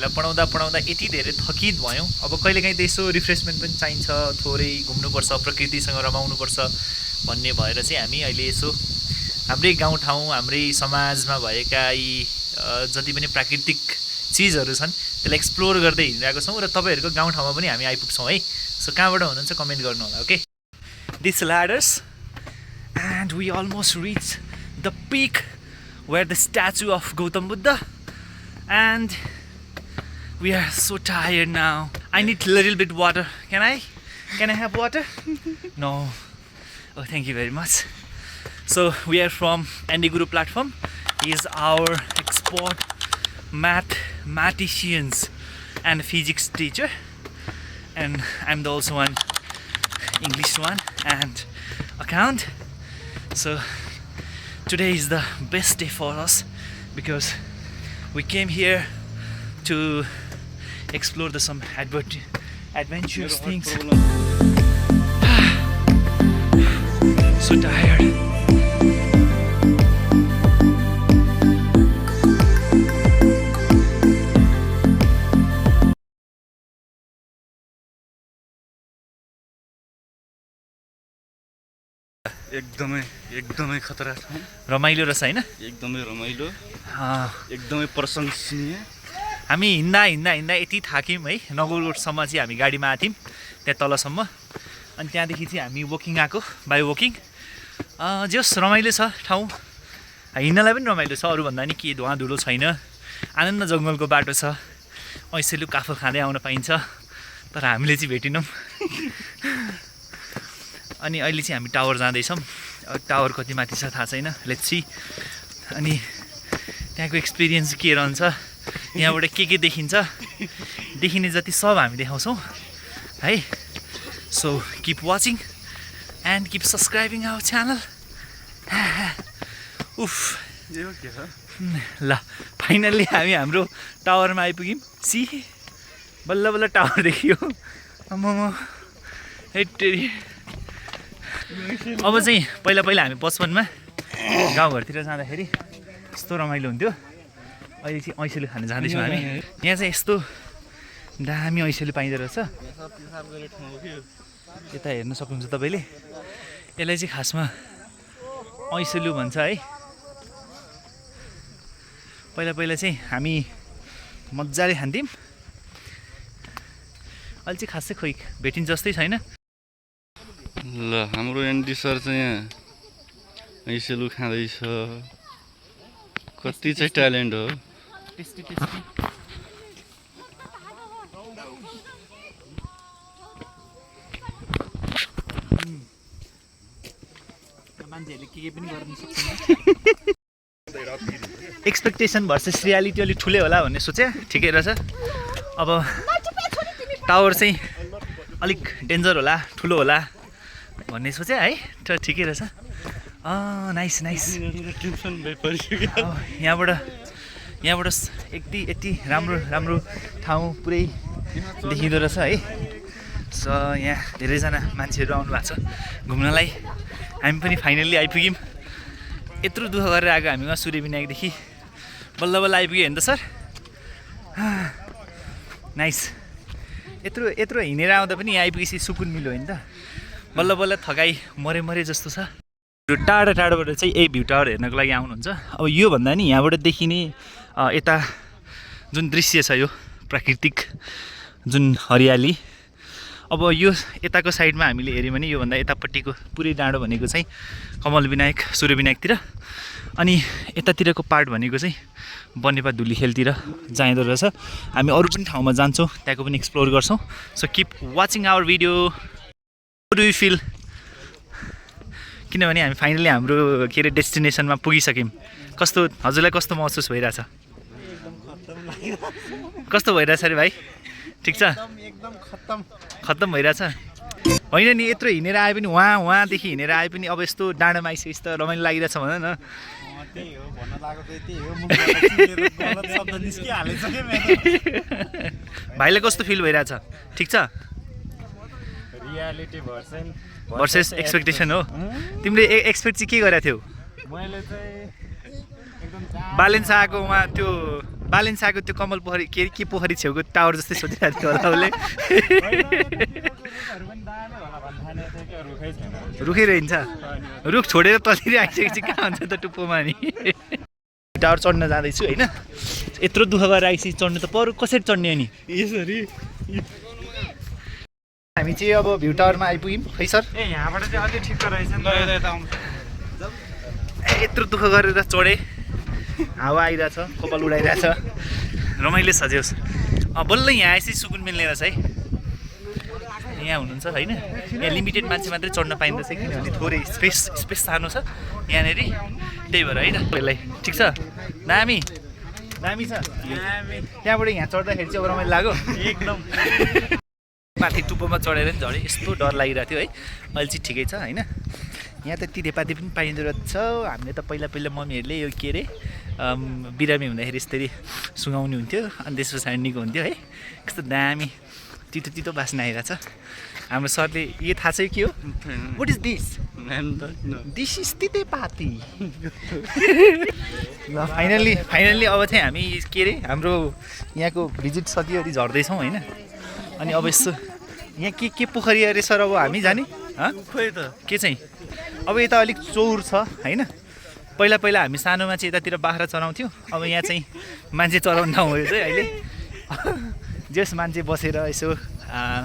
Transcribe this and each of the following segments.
हामीलाई पढाउँदा यति धेरै थकित भयौँ। अब कहिलेकाहीँ त यसो रिफ्रेसमेन्ट पनि चाहिन्छ, थोरै घुम्नुपर्छ, प्रकृतिसँग रमाउनुपर्छ भन्ने भएर चाहिँ हामी अहिले यसो हाम्रै गाउँठाउँ हाम्रै समाजमा भएका यी जति पनि प्राकृतिक चिजहरू छन् त्यसलाई एक्सप्लोर गर्दै हिँडिरहेको छौँ र तपाईँहरूको गाउँठाउँमा पनि हामी आइपुग्छौँ है। सो कहाँबाट हुनुहुन्छ कमेन्ट गर्नु होला, okay. This ladders and we almost reach the peak where the statue of Gautam Buddha, and we are so tired now. I need a little bit water. Can I have water? No. Oh, thank you very much. So we are from Andy Guru platform. He is our expert mathematicians and physics teacher, and I'm the also one English one and account. So today is the best day for us because we came here to explore some adventurous things. So tired. एकदमै खतरा ठाउँ, रमाइलो रहेछ हैन? एकदमै रमाइलो, एकदमै प्रशंसनीय। हामी हिँड्दा यति थाक्यौँ है। नगरकोटसम्म चाहिँ हामी गाडीमा आएको थियौँ, त्यहाँ तलसम्म, अनि त्यहाँदेखि चाहिँ हामी वकिङ आएको, बाई वकिङ। जस रमाइलो छ ठाउँ, हिँड्नलाई पनि रमाइलो छ, अरूभन्दा नि के धुवा धुलो छैन, आनन्द जङ्गलको बाटो छ, ऐसेलु काफल खाँदै आउन पाइन्छ, तर हामीले चाहिँ भेटिनौँ। अनि अहिले चाहिँ हामी टावर जाँदैछौँ। टावर कति माथि छ थाहा छैन, लेट्स सी। अनि त्यहाँको एक्सपिरियन्स के रहन्छ, यहाँबाट के देखिन्छ, देखिने जति सब हामी देखाउँछौँ है। So keep watching and keep subscribing our channel. उफ ल, फाइनल्ली हामी हाम्रो टावरमा आइपुग्यौँ। सी, बल्ल बल्ल टावर देखियो। हेटेरी। अब चाहिँ पहिला हामी बचपनमा गाउँघरतिर जाँदाखेरि यस्तो रमाइलो हुन्थ्यो। अहिले चाहिँ ऐसेलु खान जाँदैछौँ हामी। यहाँ चाहिँ यस्तो दामी ऐसेलु पाइँदो रहेछ। यता हेर्न सक्नुहुन्छ तपाईँले। यसलाई चाहिँ खासमा ऐसेलु भन्छ है। पहिला चाहिँ हामी मजाले खान्थ्यौँ, अहिले चाहिँ खासै खोइ भेटिन्छ जस्तै छैन। ल, हाम्रो एन्डी सर चाहिँ यहाँ ऐसेलु खाँदैछ। कति चाहिँ ट्यालेन्ट हो। मान्छेहरूले के पनि गर्नु सक्दैन। एक्सपेक्टेसन भर्सेस रियालिटी अलिक ठुलै होला भन्ने सोचे, ठिकै रहेछ। अब टावर चाहिँ अलिक डेन्जर होला, ठुलो होला भन्ने सोचे है, तर ठिकै रहेछ। Nice nice. यहाँबाट यति राम्रो ठाउँ पुरै देखिँदो रहेछ है। सो यहाँ धेरैजना मान्छेहरू आउनु भएको छ घुम्नलाई। हामी पनि फाइनल्ली आइपुग्यौँ। यत्रो दुःख गरेर आएको हामी वहाँ सूर्य विनायकदेखि, बल्ल बल्ल आइपुग्यो होइन त सर? नाइस। यत्रो हिँडेर आउँदा पनि यहाँ आइपुगेपछि सुकुन मिल्यो होइन त? बल्ल बल्ल थकाइ मरे जस्तो छ। टाढोबाट चाहिँ यही भ्यू टावर हेर्नको लागि आउनुहुन्छ। अब योभन्दा नि यहाँबाट देखिने यता जुन दृश्य छ, यो प्राकृतिक जुन हरियाली, अब यो यताको साइडमा हामीले हेऱ्यौँ भने योभन्दा यतापट्टिको पुरै डाँडो भनेको चाहिँ कमल विनायक, सूर्य विनायकतिर, अनि यतातिरको पार्ट भनेको चाहिँ बनेपा धुलीखेलतिर जाँदो रहेछ। हामी अरू पनि ठाउँमा जान्छौँ, त्यहाँको पनि एक्सप्लोर गर्छौँ। So keep watching our video. How do you feel? किनभने हामी फाइनली हाम्रो के अरे डेस्टिनेसनमा पुगिसक्यौँ। हजुरलाई कस्तो महसुस भइरहेछ? कस्तो भइरहेछ अरे भाइ? ठिक छ? खत्तम भइरहेछ होइन नि? यत्रो हिँडेर आए पनि वहाँदेखि हिँडेर आए पनि अब यस्तो डाँडामा आइसकेपछि त रमाइलो लागिरहेछ भन न। भाइलाई कस्तो फिल भइरहेछ? ठिक छ? रियालिटी भर्सेस एक्सपेक्टेसन हो। तिमीले एक्सपेक्ट चाहिँ के गरेको थियौ? मैले चाहिँ एकदम बालेन्स आएको वहाँ त्यो बालेन्साको त्यो कमल पोखरी के पोखरी छेउको टावर जस्तै सोधिरहेको थियो होला उसले रुखै रहन्छ रुख छोडेर तलतिर आइसकेपछि कहाँ हुन्छ त टुप्पोमा नि टावर चढ्न जाँदैछु होइन यत्रो दुःख गरेर आइसकेपछि चढ्नु त पर कसरी चढ्ने अनि यसरी हामी चाहिँ अब भ्यू टावरमा आइपुग्यौँ खै सर यहाँबाट चाहिँ अझै ठिक रहेछ नि यत्रो दुःख गरेर चढेँ हावा आइरहेछ कपाल उडाइरहेछ रमाइलो सजियोस् बल्ल यहाँ आएपछि सुकुन मिल्ने रहेछ है यहाँ हुनुहुन्छ होइन यहाँ लिमिटेड मान्छे मात्रै चढ्न पाइँदैछ किनभने थोरै स्पेस सानो छ यहाँनिर त्यही भएर होइन त्यसलाई ठिक छ दामी दामी छ त्यहाँबाट यहाँ चढ्दाखेरि चाहिँ अब रमाइलो लाग्यो एकदम माथि टुप्पोमा चढेर पनि झडे यस्तो डर लागिरहेको थियो है अहिले चाहिँ ठिकै छ होइन यहाँ त तितेपाती पनि पाइँदो रहेछ हामीले त पहिला मम्मीहरूले यो के अरे बिरामी हुँदाखेरि यसरी सुँगाउने हुन्थ्यो अनि त्यस पछाडि निको हुन्थ्यो है कस्तो दामी तितो तितो बास्ना आइरहेछ हाम्रो सरले यो थाहा छ के हो what is this this is तितेपाती ल फाइनल्ली अब चाहिँ हामी के अरे हाम्रो यहाँको भिजिट सकियो अरे झर्दैछौँ होइन अनि अब यस्तो यहाँ के पोखरी अरे सर अब हामी जाने खोइ त के चाहिँ अब यता अलिक चौर छ होइन पहिला हामी सानोमा चाहिँ यतातिर बाख्रा चराउँथ्यौँ अब यहाँ चाहिँ मान्छे चराउने ठाउँ हो यो चाहिँ अहिले जस मान्छे बसेर यसो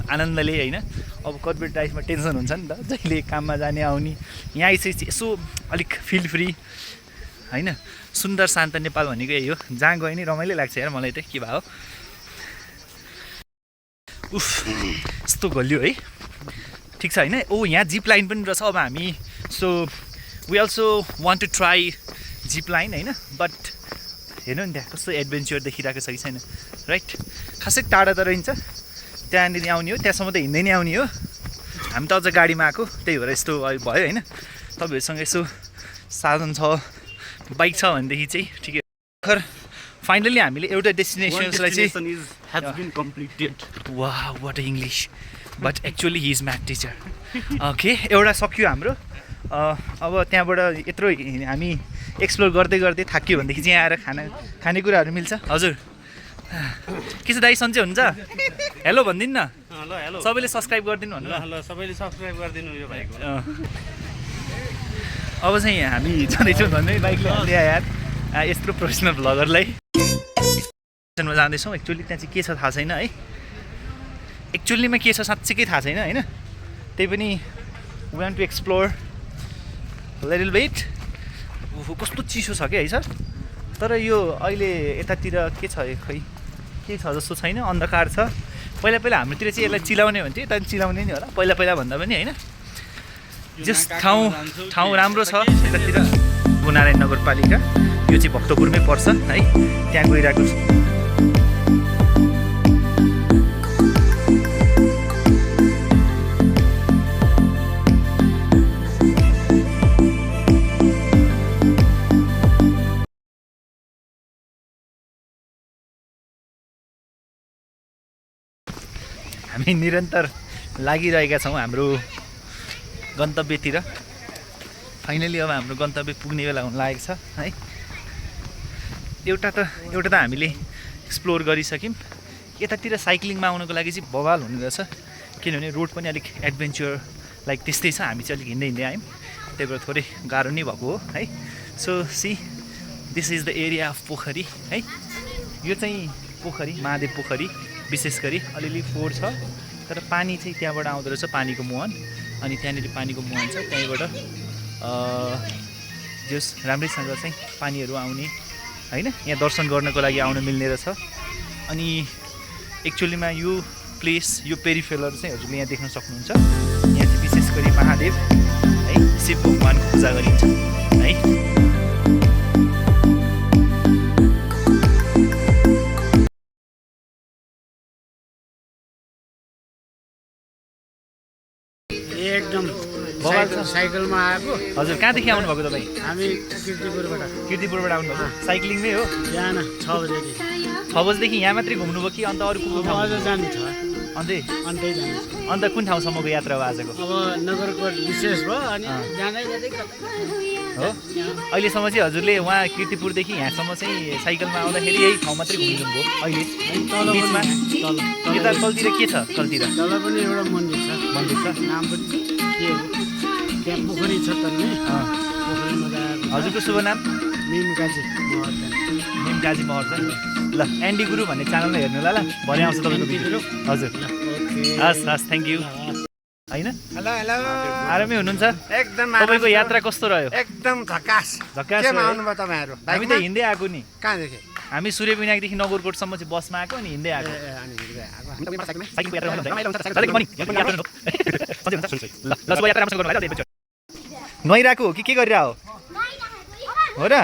आनन्दले होइन अब कर्पोरेट लाइफमा टेन्सन हुन्छ नि त जहिले काममा जाने आउने यहाँ आइसकेपछि यसो अलिक फिल फ्री होइन सुन्दर शान्त नेपाल भनेको यही हो जहाँ गयो नि रमाइलो लाग्छ यार मलाई त के भयो उफ यस्तो गल्यो है ठिक छ होइन ओ यहाँ जिप लाइन पनि रहेछ अब हामी so we also want to try zip line होइन बट हेर्नु नि त्यहाँ कस्तो एडभेन्चर देखिरहेको छ कि छैन राइट खासै टाढा त रहन्छ त्यहाँनिर आउने हो त्यहाँसम्म त हिँड्दै नै आउने हो हामी त अझ गाडीमा आएको त्यही भएर यस्तो भयो होइन तपाईँहरूसँग यसो साधन छ बाइक छ भनेदेखि चाहिँ ठिकै खर फाइनली हामीले एउटा डेस्टिनेसन्सलाई चाहिँ वाह what English but actually he is math teacher okay एउटा सक्यो हाम्रो अब त्यहाँबाट यत्रो हामी एक्सप्लोर गर्दै थाक्यो भनेदेखि चाहिँ आएर खानेकुराहरू मिल्छ हजुर के छ दाइ सन्चै हुन्छ हेलो भनिदिनु न ल हेलो सबैले सब्सक्राइब गरिदिनु भन्नु ल सबैले सब्सक्राइब गरिदिनु यो भाइको अब चाहिँ हामी जाँदैछौँ धन्दै बाइकले हाल्दै यार यत्रो प्रोफेसनल भ्लगरलाई जाँदैछौँ एक्चुअली त्यहाँ चाहिँ के छ थाहा छैन है एक्चुअलीमा के छ साँच्चीकै थाहा छैन होइन त्यही पनि we want to explore little bit कस्तो चिसो छ क्या है सर तर यो अहिले यतातिर के छ खै के छ जस्तो छैन अन्धकार छ पहिला हाम्रोतिर चाहिँ यसलाई चिलाउने भन्थ्यो यता चिलाउने नि होला पहिला भन्दा पनि होइन जस ठाउँ राम्रो छ यतातिर गुनारायण नगरपालिका यो चाहिँ भक्तपुरमै पर्छ है त्यहाँ गइरहेको छु हामी निरन्तर लागिरहेका छौँ हाम्रो गन्तव्यतिर फाइनली अब हाम्रो गन्तव्य पुग्ने बेला हुन लागेको छ है एउटा त हामीले एक्सप्लोर गरिसक्यौँ यतातिर साइक्लिङमा आउनुको लागि चाहिँ बवाल हुने रहेछ किनभने रोड पनि अलिक एडभेन्चर लाइक त्यस्तै छ हामी चाहिँ अलिक हिँड्दै आयौँ त्यही भएर थोरै गाह्रो नै भएको हो है so see this is the area of पोखरी है यो चाहिँ पोखरी महादेव पोखरी विशेष गरी अलिअलि फोहोर छ तर पानी चाहिँ त्यहाँबाट आउँदो रहेछ पानीको मुहान अनि त्यहाँनिर पानीको मुहान छ त्यहीँबाट जस राम्रैसँग चाहिँ पानीहरू आउने होइन यहाँ दर्शन गर्नको लागि आउन मिल्ने रहेछ अनि एक्चुअलीमा यो प्लेस यो पेरिफेरल चाहिँ हजुरले यहाँ देख्न सक्नुहुन्छ यहाँ चाहिँ विशेष गरी महादेव है शिव भगवानको पूजा गरिन्छ है एकदम साइकलमा आएको हजुर कहाँदेखि आउनुभएको तपाईँ हामी किर्तिपुरबाट आउनुभएको साइक्लिङमै हो बिहान 6 बजेदेखि 6 बजेदेखि यहाँ मात्रै घुम्नुभयो कि अन्त अरू कुन ठाउँ अझ जानु छ अन्त अन्त्यै जानेछु। अन्त कुन ठाउँसम्मको यात्रा हो आजको? अब नगरकोट विशेष भयो अनि जाँदै जाँदै हो अहिलेसम्म चाहिँ हजुरले उहाँ कीर्तिपुरदेखि यहाँसम्म चाहिँ साइकलमा आउँदाखेरि यही ठाउँ मात्रै घुमिदिनु भयो अहिले तल बिचमा पनि यता तलतिर के छ? तलतिर तल पनि एउटा मन्दिर छ। मन्दिर छ? नाम पनि के हो त्यहाँ पोखरी छ तन्ने पोखरीमा गएको। हजुरको शुभ नाम? मिमकाजी महर्जन। निमकाजी महर्जन। ल एन्डी गुरु भन्ने च्यानलमा हेर्नु होला ल भरे आउँछ तपाईँको भिडियो। हजुर हस् हस् थ्याङ्क यू होइन हेलो हेलो आरामै हुनुहुन्छ? एकदम तपाईँको यात्रा कस्तो रह्यो? एकदम झकास। झक्कास केमा रह्यो? आउनुभयो तपाईँहरू? हामी त हिँड्दै आएको नि। कहाँदेखि? हामी सूर्यविनायकदेखि नगरकोटसम्म चाहिँ बसमा आएको अनि हिँड्दै आएको। अनि हिँड्दै आएको। साइकलको यात्रा गर्नुहुन्छ? चलेको पनि? यहाँ पनि यात्रा गर्नु। सन्चै हुन्छ? ल ल शुभ यात्रा राम्रोसँग गर्नु होला। नुहाइरहेको हो कि के गरिरह हो र?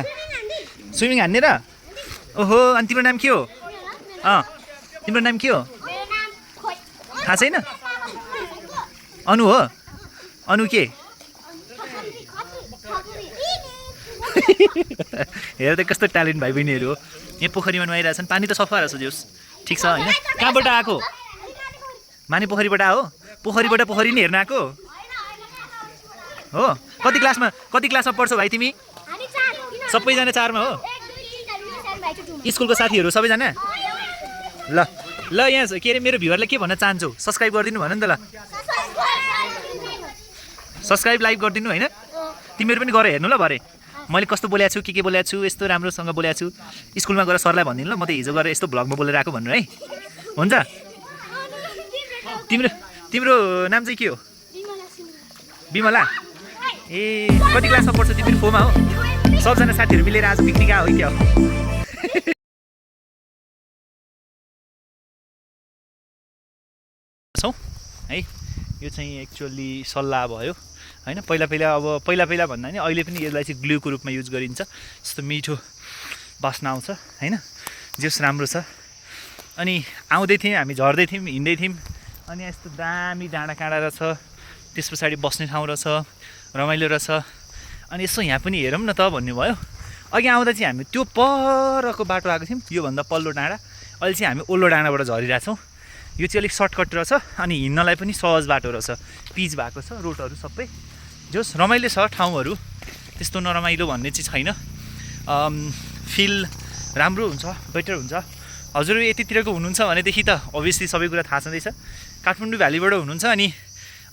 स्विमिङ हान्ने र? ओहो अनि तिम्रो नाम के हो? तिम्रो नाम के हो? थाहा छैन? अनु हो? अनु के? हेर त कस्तो ट्यालेन्ट भाइ बहिनीहरू हो। यहाँ पोखरीमा नुहाइरहेछन्। पानी त सफा रहेछ जोस्। ठिक छ होइन? कहाँबाट आएको? माने पोखरीबाट आयो? पोखरीबाट पोखरी नै हेर्न आएको हो? कति क्लासमा पढ्छौ भाइ तिमी? सबैजना 4मा हो? स्कुलको साथीहरू सबैजना? ल ल यहाँ के अरे मेरो भ्युवरले के भन्न चाहन्छौ? सब्सक्राइब गरिदिनु भन नि त ल। सब्सक्राइब लाइक गरिदिनु होइन? तिमीहरू पनि गएर हेर्नु ल भरे मैले कस्तो बोलेको छु के बोलेको छु यस्तो राम्रोसँग बोलेको छु। स्कुलमा गएर सरलाई भनिदिनु ल म त हिजो गएर यस्तो भ्लगमा बोलेर आएको भन्नु है। हुन्छ? तिम्रो नाम चाहिँ के हो? बिमला? ए कति क्लासमा पढ्छौ तिमी? 4मा हो? सबजना साथीहरू मिलेर आज पिकनिक आयो है क्या हो? है यो चाहिँ एक्चुअली सल्लाह भयो होइन। पहिला भन्दा नि अहिले पनि यसलाई चाहिँ ग्लुको रूपमा युज गरिन्छ। यस्तो मिठो बास्ना आउँछ होइन। जस राम्रो छ। अनि आउँदै थियौँ हामी, झर्दै थियौँ, हिँड्दै थियौँ अनि यस्तो दामी डाँडा काँडा रहेछ। त्यस पछाडि बस्ने ठाउँ रहेछ, रमाइलो रहेछ। अनि यसो यहाँ पनि हेरौँ न त भन्नुभयो। अघि आउँदा चाहिँ हामी त्यो परको बाटो आएको थियौँ, योभन्दा पल्लो डाँडा। अहिले चाहिँ हामी ओल्लो डाँडाबाट झरिरहेछौँ। यो चाहिँ अलिक सर्टकट रहेछ अनि हिँड्नलाई पनि सहज बाटो रहेछ। पिच भएको छ रोडहरू सबै। जोस् रमाइलो छ ठाउँहरू, त्यस्तो नरमाइलो भन्ने चाहिँ छैन। फिल राम्रो हुन्छ, बेटर हुन्छ। हजुर यतितिरको हुनुहुन्छ भनेदेखि त अभियसली सबै कुरा थाहा छँदैछ। काठमाडौँ भ्यालीबाट हुनुहुन्छ अनि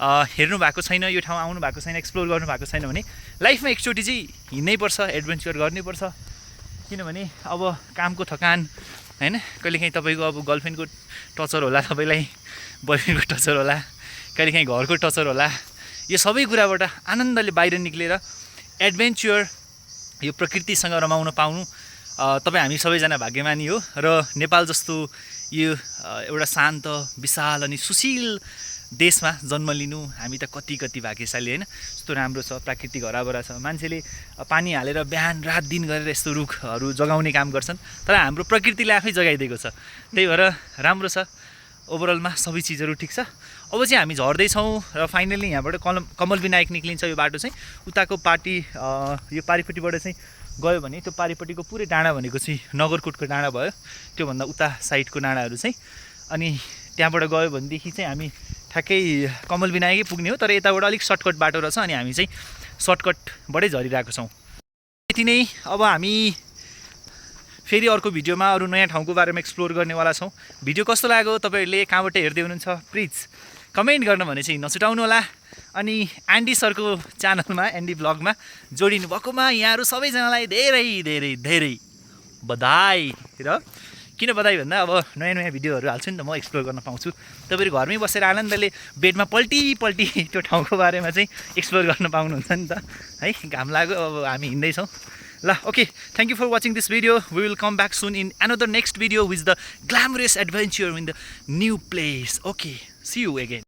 हेर्नु भएको छैन, यो ठाउँ आउनु भएको छैन, एक्सप्लोर गर्नु भएको छैन भने लाइफमा एकचोटि चाहिँ हिँड्नै पर्छ, एडभेन्चर गर्नै पर्छ। किनभने अब कामको थकान होइन, कहिलेकाहीँ तपाईँको अब गर्लफ्रेन्डको टचर होला, तपाईँलाई बोयफ्रेन्डको टचर होला, कहिलेकाहीँ घरको टचर होला। यो सबै कुराबाट आनन्दले बाहिर निक्लेर एडभेन्चर यो प्रकृतिसँग रमाउन पाउनु तपाईँ हामी सबैजना भाग्यमानी हो। र नेपाल जस्तो यो एउटा शान्त विशाल अनि सुशील देशमा जन्म लिनु हामी त कति भाग्यशाली होइन। यस्तो राम्रो छ, प्राकृतिक हराभरा छ। मान्छेले पानी हालेर बिहान रात दिन गरेर यस्तो रुखहरू जगाउने काम गर्छन्, तर हाम्रो प्रकृतिले आफै जगाइदिएको छ। त्यही भएर राम्रो छ। ओभरअलमा सबै चिजहरू ठिक छ। अब चाहिँ हामी झर्दैछौँ र फाइनली यहाँबाट कमल विनायक निक्लिन्छ। यो बाटो चाहिँ उताको यो पारिपट्टिबाट चाहिँ गयो भने त्यो पारिपट्टिको पुरै डाँडा भनेको चाहिँ नगरकोटको डाँडा भयो। त्योभन्दा उता साइडको डाँडाहरू चाहिँ अनि त्यहाँबाट गयो भनेदेखि चाहिँ हामी ठ्याक्कै कमल विनायकै पुग्ने हो। तर यताबाट अलिक सर्टकट बाटो रहेछ अनि हामी चाहिँ सर्टकटबाटै झरिरहेको छौँ। यति नै। अब हामी फेरि अर्को भिडियोमा अरू नयाँ ठाउँको बारेमा एक्सप्लोर गर्नेवाला छौँ। भिडियो कस्तो लाग्यो तपाईँहरूले कहाँबाट हेर्दै हुनुहुन्छ प्लिज कमेन्ट गर्न भने चाहिँ नछुटाउनु होला। अनि एन्डी सरको च्यानलमा एन्डी भ्लगमा जोडिनु भएकोमा यहाँहरू सबैजनालाई धेरै धेरै धेरै बधाई। र किन बधाई भन्दा अब नयाँ भिडियोहरू हाल्छु नि त, म एक्सप्लोर गर्न पाउँछु। तपाईँहरू घरमै बसेर आनन्दले बेडमा पल्टी त्यो ठाउँको बारेमा चाहिँ एक्सप्लोर गर्न पाउनुहुन्छ नि त है। घाम लाग्यो, अब हामी हिँड्दैछौँ ल। Okay, thank you for watching this video. We will come back soon in another next video with the glamorous adventure in the new place. Okay, see you again.